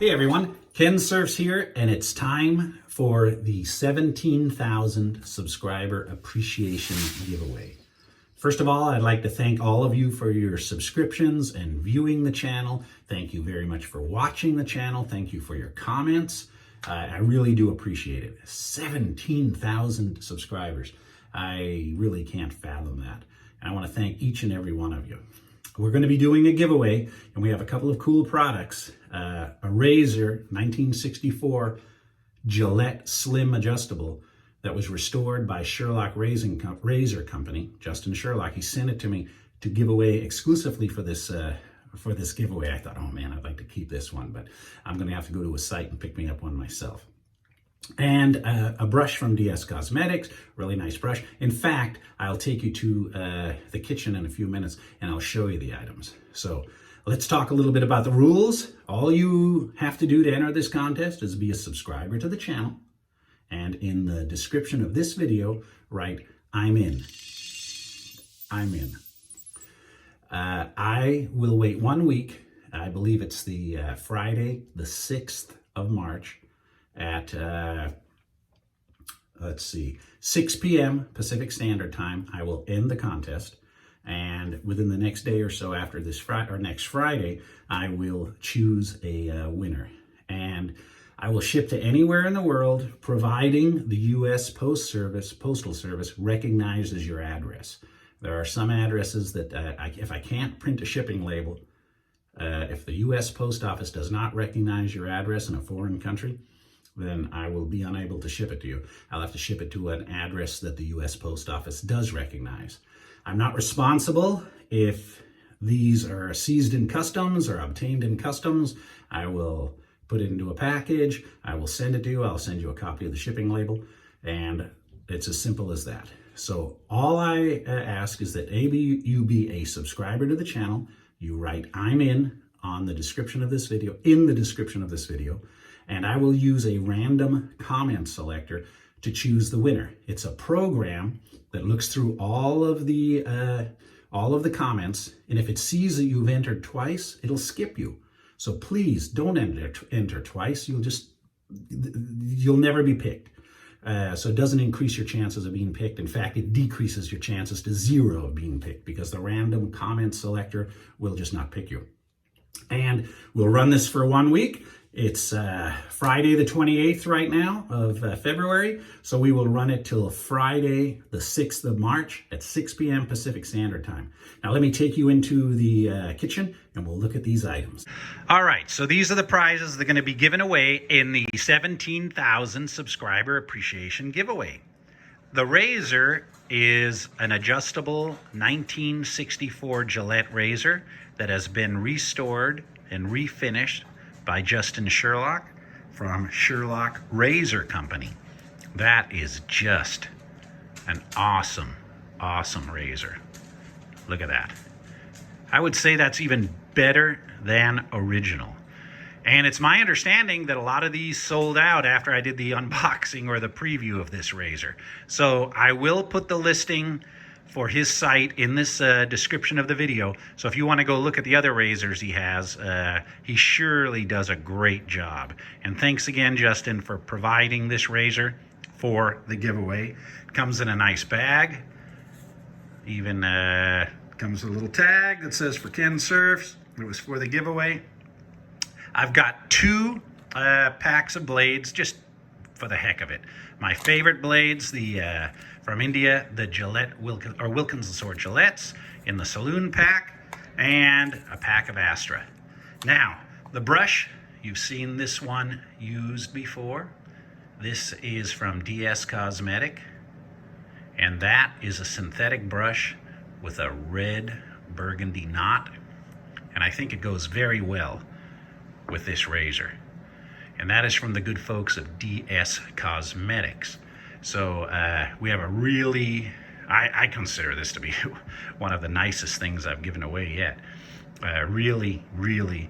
Hey everyone, Kensurfs here, and it's time for the 17,000 subscriber appreciation giveaway. First of all, I'd like to thank all of you for your subscriptions and viewing the channel. Thank you very much for watching the channel. Thank you for your comments. I really do appreciate it. 17,000 subscribers. I really can't fathom that. And I want to thank each and every one of you. We're going to be doing a giveaway, and we have a couple of cool products. A razor, 1964 Gillette Slim Adjustable that was restored by Sherlock Razor Company. Justin Sherlock, he sent it to me to give away exclusively for this giveaway. I thought, oh man, I'd like to keep this one, but I'm going to have to go to a site and pick me up one myself. And a brush from DSCosmstics, really nice brush. In fact, I'll take you to the kitchen in a few minutes and I'll show you the items. So let's talk a little bit about the rules. All you have to do to enter this contest is be a subscriber to the channel. And in the description of this video, write, I'm in. I'm in. I will wait 1 week. I believe it's the Friday, the 6th of March. At, let's see, 6 p.m. Pacific Standard Time, I will end the contest. And within the next day or so after this Friday, or next Friday, I will choose a winner. And I will ship to anywhere in the world, providing the U.S. Postal Service recognizes your address. There are some addresses that if I can't print a shipping label, if the U.S. Post Office does not recognize your address in a foreign country, then I will be unable to ship it to you. I'll have to ship it to an address that the U.S. Post Office does recognize. I'm not responsible if these are seized in customs or obtained in customs. I will put it into a package. I will send it to you. I'll send you a copy of the shipping label. And it's as simple as that. So all I ask is that you be a subscriber to the channel. You write, I'm in on the description of this video, and I will use a random comment selector to choose the winner. It's a program that looks through all of the comments, and if it sees that you've entered twice, it'll skip you. So please don't enter twice. You'll never be picked. So it doesn't increase your chances of being picked. In fact, it decreases your chances to 0 of being picked because the random comment selector will just not pick you. And we'll run this for 1 week. It's Friday the 28th right now of February, so we will run it till Friday the 6th of March at 6 p.m. Pacific Standard Time. Now let me take you into the kitchen and we'll look at these items. All right, so these are the prizes that are going to be given away in the 17,000 subscriber appreciation giveaway. The razor is an adjustable 1964 Gillette razor that has been restored and refinished by Justin Sherlock from Sherlock Razor Company. That is just an awesome, awesome razor. Look at that. I would say that's even better than original. And it's my understanding that a lot of these sold out after I did the unboxing or the preview of this razor. So I will put the listing for his site in this description of the video. So if you want to go look at the other razors he has, he surely does a great job. And thanks again, Justin, for providing this razor for the giveaway. It comes in a nice bag. Even comes with a little tag that says for Kensurfs. It was for the giveaway. I've got 2 packs of blades just for the heck of it. My favorite blades, from India, the Gillette Wilkins & Sword Gillettes in the saloon pack, and a pack of Astra. Now, the brush, you've seen this one used before. This is from DSCosmstics, and that is a synthetic brush with a red burgundy knot, and I think it goes very well with this razor. And that is from the good folks of DSCosmstics. So we have a really, I consider this to be one of the nicest things I've given away yet. Really, really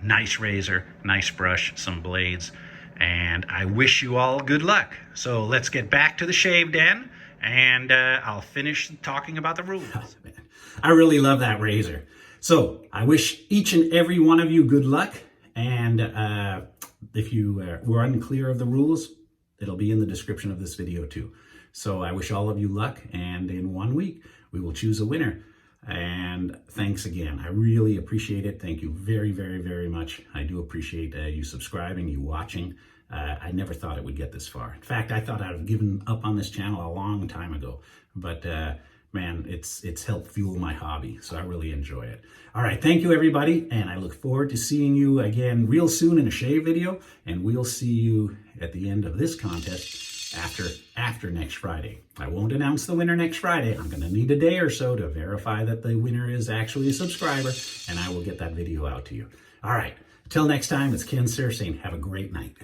nice razor, nice brush, some blades, and I wish you all good luck. So let's get back to the shave den, and I'll finish talking about the rules. Oh, man. I really love that razor. So I wish each and every one of you good luck. And if you were unclear of the rules, it'll be in the description of this video too. So I wish all of you luck, and in 1 week we will choose a winner. And thanks again. I really appreciate it. Thank you very, very, very much. I do appreciate you subscribing, you watching. I never thought it would get this far. In fact, I thought I'd have given up on this channel a long time ago. But man, it's helped fuel my hobby, so I really enjoy it. All right, thank you everybody, and I look forward to seeing you again real soon in a shave video, and we'll see you at the end of this contest after next Friday. I won't announce the winner next Friday. I'm going to need a day or so to verify that the winner is actually a subscriber, and I will get that video out to you. All right, until next time, it's Kensurfs saying have a great night.